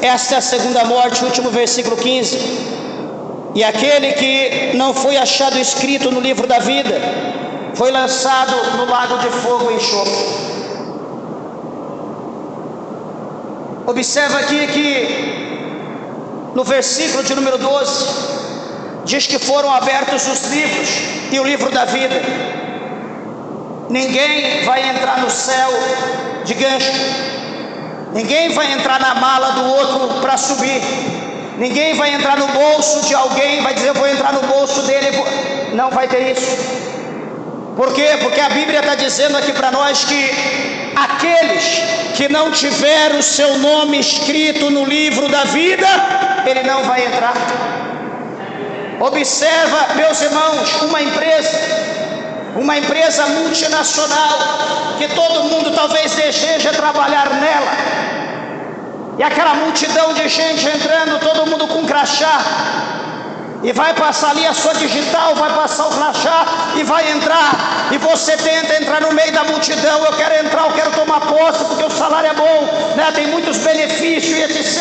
Esta é a segunda morte, último versículo 15. E aquele que não foi achado escrito no livro da vida foi lançado no lago de fogo e enxofre. Observa aqui que no versículo de número 12 diz que foram abertos os livros e o livro da vida. Ninguém vai entrar no céu de gancho, ninguém vai entrar na mala do outro para subir, ninguém vai entrar no bolso de alguém, vai dizer eu vou entrar no bolso dele. Não vai ter isso. Por quê? Porque a Bíblia está dizendo aqui para nós que aqueles que não tiver o seu nome escrito no livro da vida, ele não vai entrar. Observa, meus irmãos, uma empresa multinacional, que todo mundo talvez deseje trabalhar nela, e aquela multidão de gente entrando, todo mundo com crachá, e vai passar ali a sua digital, vai passar o crachá e vai entrar, e você tenta entrar no meio da multidão. Eu quero entrar, eu quero tomar posse porque o salário é bom, né? Tem muitos benefícios, etc.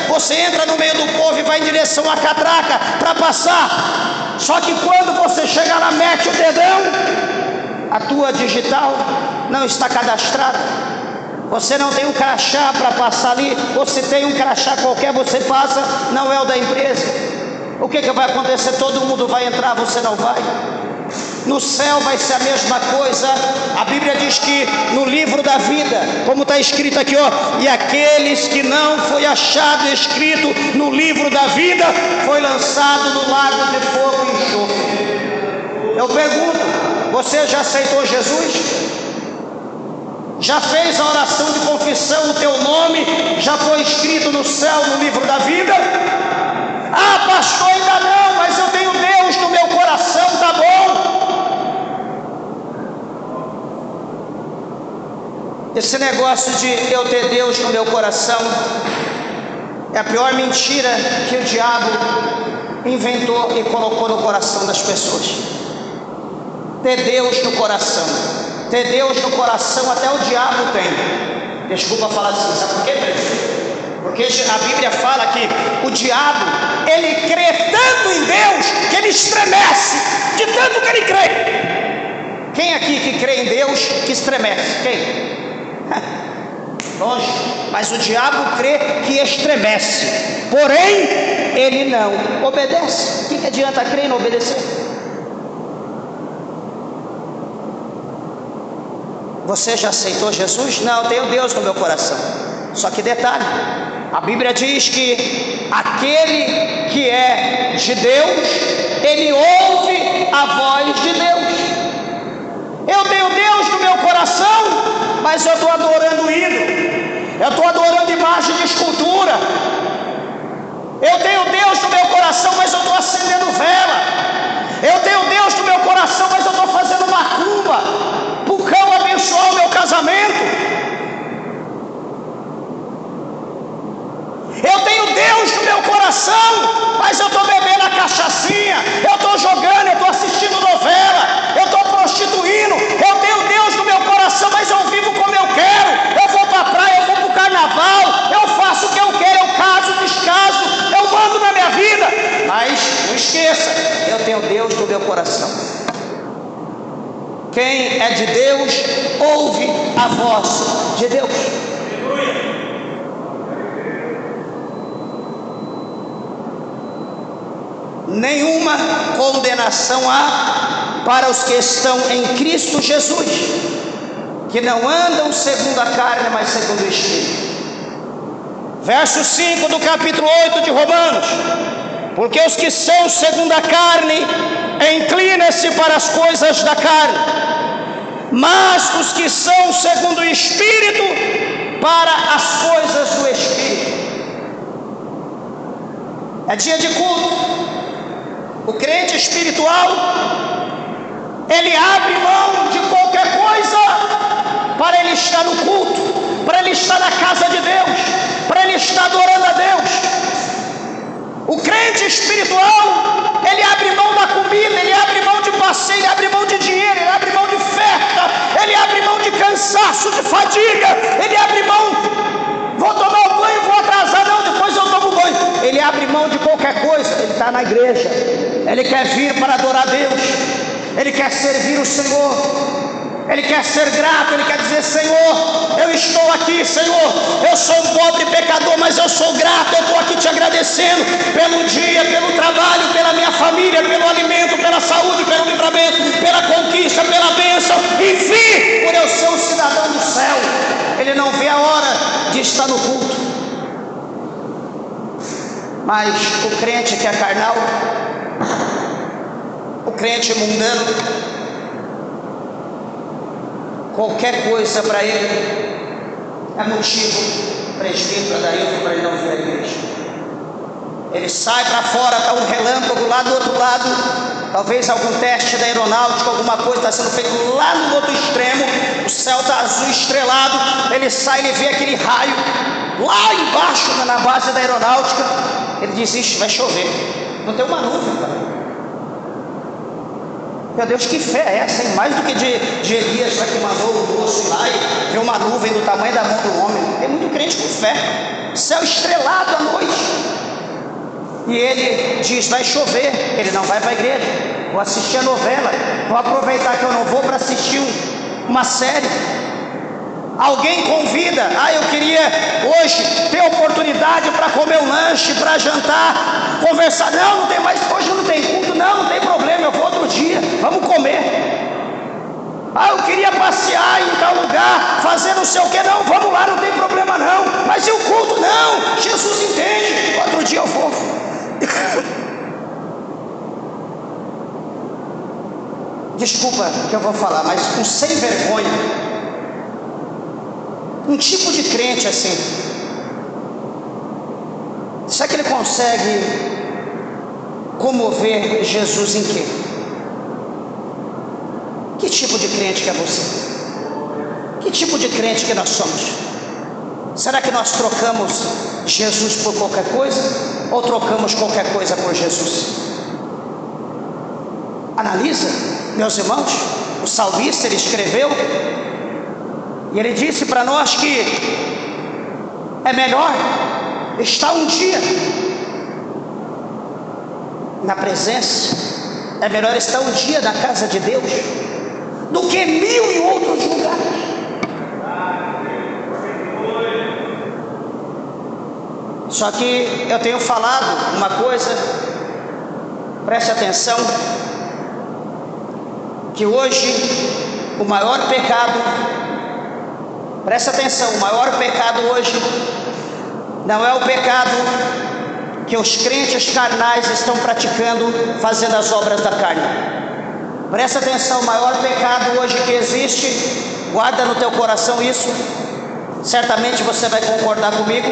Você entra no meio do povo e vai em direção à catraca para passar. Só que quando você chegar lá, mete o dedão, a tua digital não está cadastrada. Você não tem um crachá para passar ali. Você tem um crachá qualquer, você passa, não é o da empresa. O que vai acontecer? Todo mundo vai entrar, você não vai. No céu vai ser a mesma coisa. A Bíblia diz que no livro da vida, como está escrito aqui, e aqueles que não foi achado escrito no livro da vida foi lançado no lago de fogo e enxofre. Eu pergunto: você já aceitou Jesus? Já fez a oração de confissão, o teu nome já já foi escrito no céu, no livro da vida? Ah, pastor, ainda não, mas eu tenho Deus no meu coração, tá bom? Esse negócio de eu ter Deus no meu coração é a pior mentira que o diabo inventou e colocou no coração das pessoas. Ter Deus no coração. Ter Deus no coração até o diabo tem. Desculpa falar assim, sabe por quê, Pedro? Porque a Bíblia fala que o diabo, ele crê tanto em Deus que ele estremece de tanto que ele crê. Quem aqui que crê em Deus que estremece? Quem? Longe. Mas o diabo crê que estremece, porém ele não obedece. O que adianta crer e não obedecer? Você já aceitou Jesus? Não, eu tenho Deus no meu coração. Só que detalhe, a Bíblia diz que aquele que é de Deus, ele ouve a voz de Deus. Eu tenho Deus no meu coração, mas eu estou adorando ídolo, eu estou adorando imagem de escultura. Eu tenho Deus no meu coração, mas eu estou acendendo vela. Eu tenho Deus no meu coração, mas eu estou fazendo macumba para o cão abençoar o meu casamento. Eu tenho Deus no meu coração, mas eu estou bebendo a cachaçinha, eu estou jogando, eu estou assistindo novela, eu estou prostituindo. Eu tenho Deus no meu coração, mas eu vivo como eu quero. Eu vou para a praia, eu vou para o carnaval, eu faço o que eu quero, eu caso, descaso, eu mando na minha vida. Mas não esqueça, eu tenho Deus no meu coração. Quem é de Deus, ouve a voz de Deus. Nenhuma condenação há para os que estão em Cristo Jesus, que não andam segundo a carne, mas segundo o Espírito. Verso 5 do capítulo 8 de Romanos: porque os que são segundo a carne inclinam-se para as coisas da carne, mas os que são segundo o Espírito, para as coisas do Espírito. É dia de culto. O crente espiritual, ele abre mão de qualquer coisa para ele estar no culto, para ele estar na casa de Deus, para ele estar adorando a Deus. O crente espiritual, ele abre mão da comida, ele abre mão de passeio, ele abre mão de dinheiro, ele abre mão de festa, ele abre mão de cansaço, de fadiga, ele abre mão, vou tomar o banho, vou atrasar, não, depois eu tomo banho. Ele abre mão de qualquer coisa, ele está na igreja, ele quer vir para adorar Deus, ele quer servir o Senhor, ele quer ser grato, ele quer dizer: Senhor, eu estou aqui, Senhor, eu sou um pobre pecador, mas eu sou grato, eu estou aqui te agradecendo pelo dia, pelo trabalho, pela minha família, pelo alimento, pela saúde, pelo livramento, pela conquista, pela bênção, enfim, por eu ser um cidadão do céu. Ele não vê a hora de estar no culto. Mas o crente que é carnal, o crente mundano, qualquer coisa para ele é motivo, presbítero, Adailton, para ele não vir à igreja. Ele sai para fora, está um relâmpago lá do outro lado, talvez algum teste da aeronáutica, alguma coisa está sendo feito lá no outro extremo, o céu está azul estrelado, ele sai, ele vê aquele raio lá embaixo na base da aeronáutica, ele diz: ixi, vai chover, não tem uma nuvem, cara. Meu Deus, que fé é essa, hein? Mais do que de Elias, que mandou o moço ir lá e ver uma nuvem do tamanho da mão do homem. Tem muito crente com fé, céu estrelado à noite, e ele diz: vai chover. Ele não vai para a igreja, vou assistir a novela, vou aproveitar que eu não vou para assistir uma série. Alguém convida: eu queria hoje ter oportunidade para comer um lanche, para jantar, conversar. Não tem mais, hoje não tem culto. Não tem problema, eu vou outro dia, vamos comer. Eu queria passear em tal lugar, fazer não sei o que. Não, vamos lá, não tem problema não. Mas e o culto? Não, Jesus entende, outro dia eu vou. Desculpa que eu vou falar, mas um sem vergonha, um tipo de crente assim, Será que ele consegue comover Jesus em quê? Que tipo de crente que é você? Que tipo de crente que nós somos? Será que nós trocamos Jesus por qualquer coisa? Ou trocamos qualquer coisa por Jesus? Analisa, meus irmãos. O salmista, ele escreveu, e ele disse para nós que é melhor estar um dia na presença, é melhor estar um dia na casa de Deus do que 1000 em outros lugares. Só que eu tenho falado uma coisa, preste atenção, que hoje o maior pecado, preste atenção, o maior pecado hoje não é o pecado que os crentes carnais estão praticando, fazendo as obras da carne. Presta atenção, o maior pecado hoje que existe, guarda no teu coração isso, certamente você vai concordar comigo.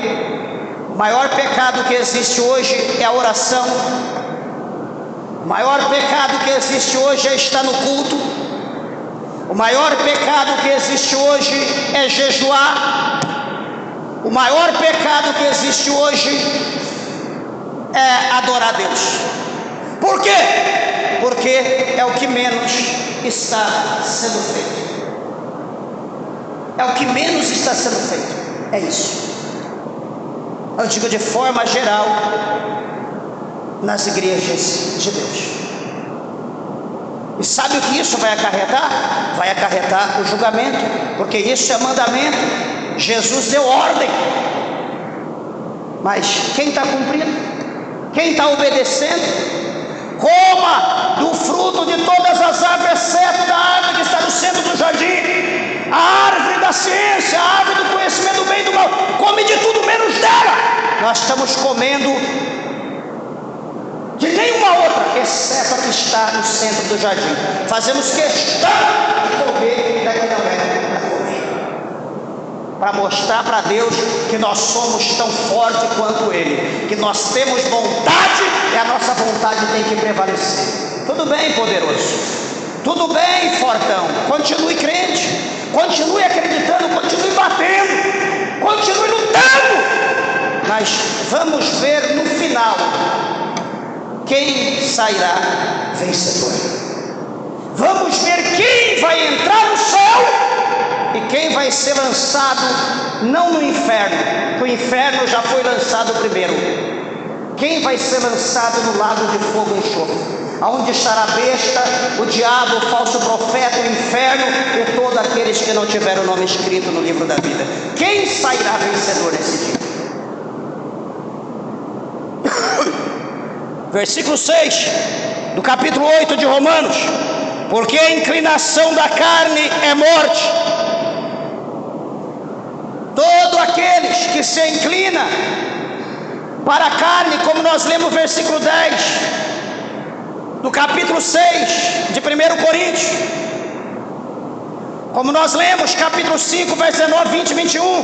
O maior pecado que existe hoje é a oração. O maior pecado que existe hoje é estar no culto. O maior pecado que existe hoje é jejuar. O maior pecado que existe hoje é adorar a Deus. Por quê? Porque é o que menos está sendo feito. É o que menos está sendo feito. É isso. Eu digo de forma geral, nas igrejas de Deus. E sabe o que isso vai acarretar? Vai acarretar o julgamento, porque isso é mandamento. Jesus deu ordem, mas quem está cumprindo? Quem está obedecendo? Coma do fruto de todas as árvores, exceto a árvore que está no centro do jardim, a árvore da ciência, a árvore do conhecimento do bem e do mal. Come de tudo menos dela. Nós estamos comendo de nenhuma outra, exceto a que está no centro do jardim. Fazemos questão de comer daquela para comer, para mostrar para Deus que nós somos tão fortes quanto Ele, que nós temos vontade e a nossa vontade tem que prevalecer. Tudo bem, poderoso, tudo bem, fortão, continue crente, continue acreditando, continue batendo, continue lutando, mas vamos ver no final quem sairá vencedor. Vamos ver quem vai entrar no céu e quem vai ser lançado não no inferno, que o inferno já foi lançado primeiro. Quem vai ser lançado no lago de fogo e enxofre, aonde estará a besta, o diabo, o falso profeta, o inferno e todos aqueles que não tiveram o nome escrito no livro da vida. Quem sairá vencedor nesse dia? Versículo 6 do capítulo 8 de Romanos: porque a inclinação da carne é morte. Todo aqueles que se inclina para a carne, como nós lemos no versículo 10 do capítulo 6 de 1 Coríntios, como nós lemos capítulo 5, versos 19, 20 e 21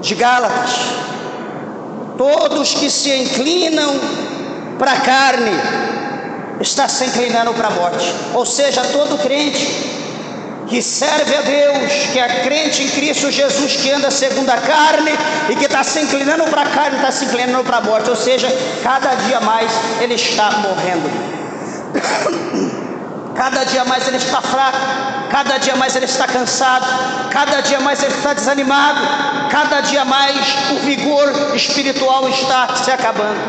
de Gálatas, todos que se inclinam para a carne está se inclinando para a morte. Ou seja, todo crente que serve a Deus, que é crente em Cristo Jesus, que anda segundo a carne e que está se inclinando para a carne, está se inclinando para a morte. Ou seja, cada dia mais ele está morrendo, cada dia mais ele está fraco, cada dia mais ele está cansado, cada dia mais ele está desanimado, cada dia mais o vigor espiritual está se acabando.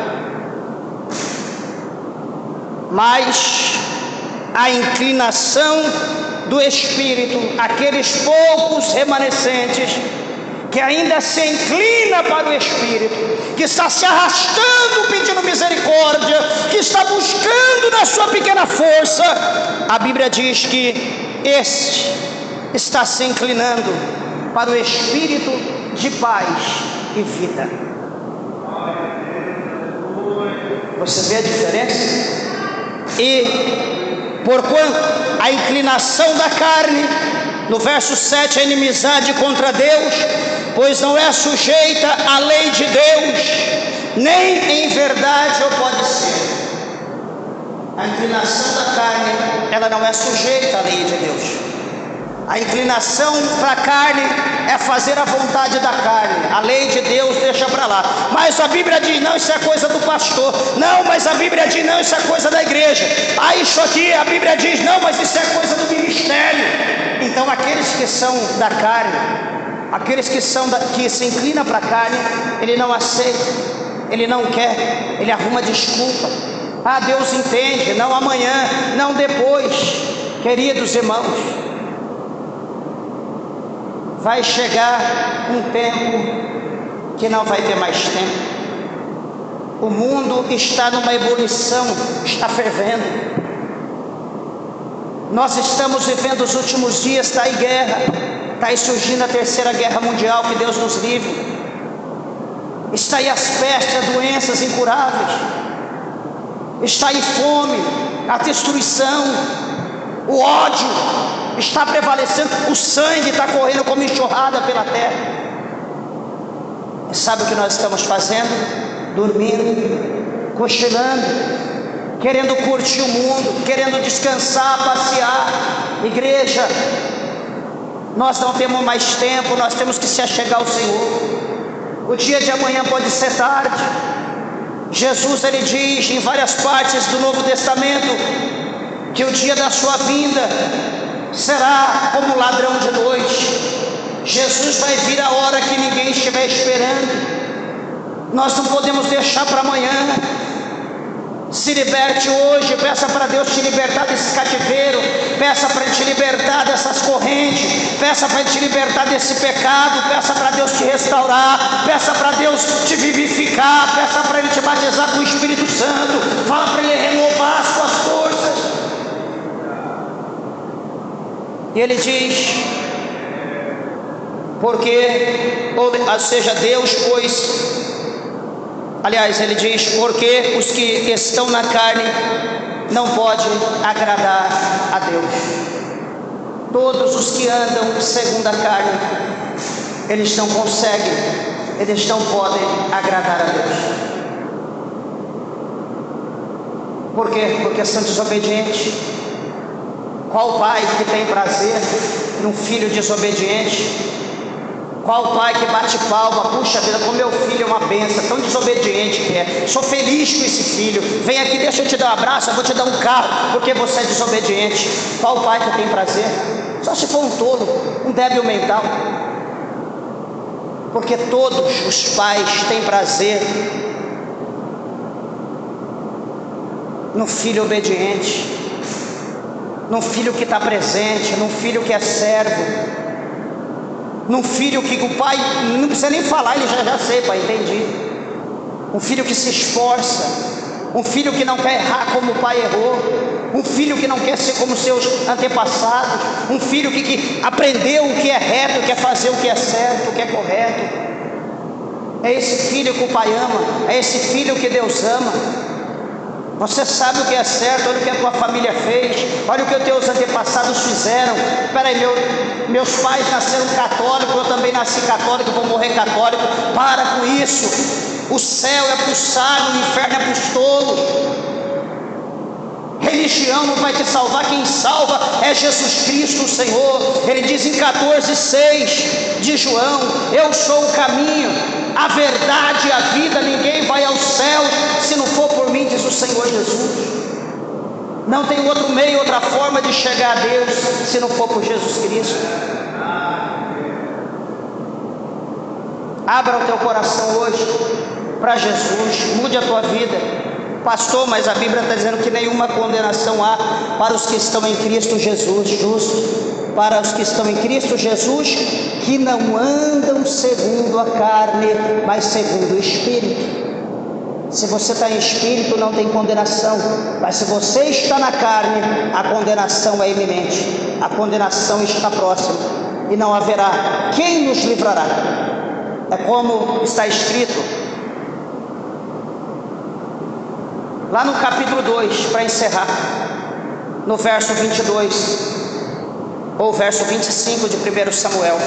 Mas a inclinação do Espírito, aqueles poucos remanescentes que ainda se inclina para o Espírito, que está se arrastando pedindo misericórdia, que está buscando na sua pequena força, a Bíblia diz que este está se inclinando para o Espírito de paz e vida. Você vê a diferença? E porquanto a inclinação da carne, no verso 7, a inimizade contra Deus, pois não é sujeita à lei de Deus, nem em verdade ou pode ser. A inclinação da carne, ela não é sujeita à lei de Deus. A inclinação para a carne é fazer a vontade da carne. A lei de Deus deixa para lá. Mas a Bíblia diz, não, isso é coisa do pastor. Não, mas a Bíblia diz, não, isso é coisa da igreja. Ah, isso aqui, a Bíblia diz, não, mas isso é coisa do ministério. Então aqueles que são da carne, aqueles que se inclinam para a carne, ele não aceita, ele não quer, ele arruma desculpa. Ah, Deus entende, não amanhã, não depois. Queridos irmãos, vai chegar um tempo que não vai ter mais tempo. O mundo está numa ebulição, está fervendo. Nós estamos vivendo os últimos dias, está aí guerra, está aí surgindo a terceira guerra mundial, que Deus nos livre. Está aí as pestes, as doenças incuráveis. Está aí fome, a destruição, o ódio está prevalecendo, o sangue está correndo como enxurrada pela terra. E sabe o que nós estamos fazendo? Dormindo, cochilando, querendo curtir o mundo, querendo descansar, passear. Igreja, nós não temos mais tempo, nós temos que se achegar ao Senhor. O dia de amanhã pode ser tarde. Jesus, ele diz em várias partes do Novo Testamento que o dia da sua vinda será como ladrão de noite. Jesus vai vir a hora que ninguém estiver esperando. Nós não podemos deixar para amanhã. Se liberte hoje, peça para Deus te libertar desse cativeiro, peça para Ele te libertar dessas correntes, peça para Ele te libertar desse pecado, peça para Deus te restaurar, peça para Deus te vivificar, peça para Ele te batizar com o Espírito Santo, fala para Ele renovar as suas forças. E Ele diz, porque, ou seja, Deus, pois... Aliás, ele diz, porque os que estão na carne não podem agradar a Deus. Todos os que andam segundo a carne, eles não conseguem, eles não podem agradar a Deus. Por quê? Porque são desobedientes. Qual pai que tem prazer num filho desobediente? Qual pai que bate palma, puxa vida, como meu filho é uma benção, tão desobediente que é, sou feliz com esse filho, vem aqui, deixa eu te dar um abraço, eu vou te dar um carro, porque você é desobediente. Qual pai que tem prazer? Só se for um tolo, um débil mental. Porque todos os pais têm prazer no filho obediente, num filho que está presente, num filho que é servo, num filho que o pai não precisa nem falar, ele já sei, pai, entendi. Um filho que se esforça, um filho que não quer errar como o pai errou, um filho que não quer ser como seus antepassados, um filho que aprendeu o que é reto, quer fazer o que é certo, o que é correto. É esse filho que o pai ama, é esse filho que Deus ama. Você sabe o que é certo, olha o que a tua família fez, olha o que os teus antepassados fizeram. Espera aí, meus pais nasceram católicos, eu também nasci católico, vou morrer católico. Para com isso. O céu é para os sábios, o inferno é para os tolos. Religião não vai te salvar, quem salva é Jesus Cristo, o Senhor. Ele diz em 14:6 de João: eu sou o caminho, a verdade e a vida, ninguém vai ao céu se não for por mim, diz o Senhor Jesus. Não tem outro meio, outra forma de chegar a Deus se não for por Jesus Cristo. Abra o teu coração hoje para Jesus, mude a tua vida. Pastor, mas a Bíblia está dizendo que nenhuma condenação há para os que estão em Cristo Jesus, justo, para os que estão em Cristo Jesus, que não andam segundo a carne, mas segundo o Espírito. Se você está em Espírito, não tem condenação, mas se você está na carne, a condenação é iminente, a condenação está próxima, e não haverá quem nos livrará. É como está escrito lá no capítulo 2, para encerrar, no verso 22, ou verso 25 de 1 Samuel.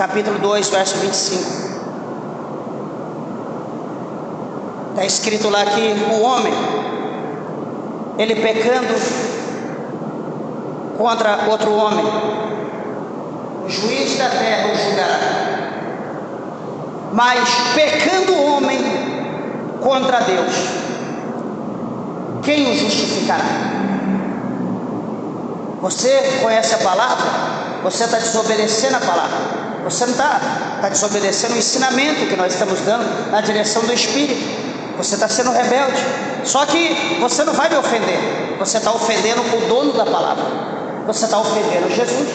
capítulo 2, verso 25. Está escrito lá que o homem, ele pecando contra outro homem, o juiz da terra o julgará. Mas pecando o homem contra Deus, quem o justificará? Você conhece a palavra? Você está desobedecendo a palavra. Você não está desobedecendo o ensinamento que nós estamos dando na direção do Espírito. Você está sendo rebelde. Só que você não vai me ofender. Você está ofendendo o dono da palavra. Você está ofendendo Jesus.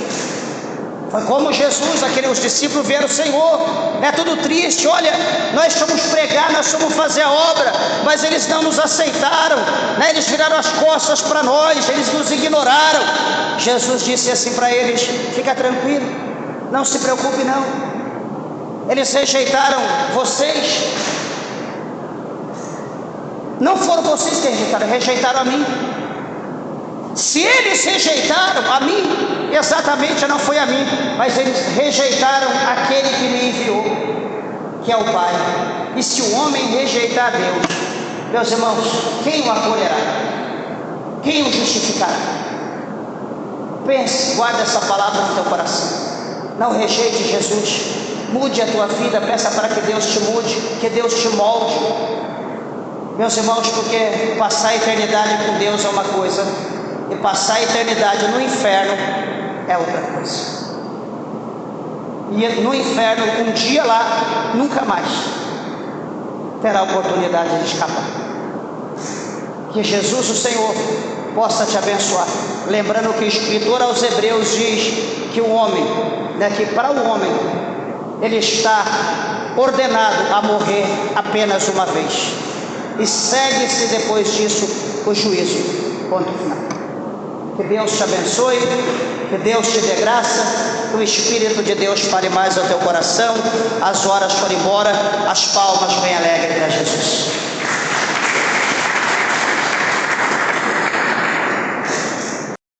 Foi como Jesus, os discípulos vieram ao Senhor. É tudo triste. Olha, nós fomos pregar, nós fomos fazer a obra, mas eles não nos aceitaram, né? Eles viraram as costas para nós, eles nos ignoraram. Jesus disse assim para eles: fica tranquilo, não se preocupe não. Eles rejeitaram vocês. Não foram vocês que rejeitaram a mim. Se eles rejeitaram a mim, exatamente não foi a mim, mas eles rejeitaram aquele que me enviou, que é o Pai. E se o homem rejeitar Deus, meus irmãos, quem o acolherá? Quem o justificará? Pense, guarda essa palavra no teu coração. Não rejeite Jesus. Mude a tua vida, peça para que Deus te mude, que Deus te molde. Meus irmãos, porque passar a eternidade com Deus é uma coisa, e passar a eternidade no inferno é outra coisa. E no inferno, um dia lá, nunca mais terá oportunidade de escapar. Que Jesus, o Senhor, possa te abençoar. Lembrando que o escritor aos Hebreus diz que o homem, que para o homem, ele está ordenado a morrer apenas uma vez. E segue-se depois disso o juízo. Ponto final. Que Deus te abençoe, que Deus te dê graça, que o Espírito de Deus fale mais ao teu coração, as horas foram embora, as palmas bem alegres para Jesus.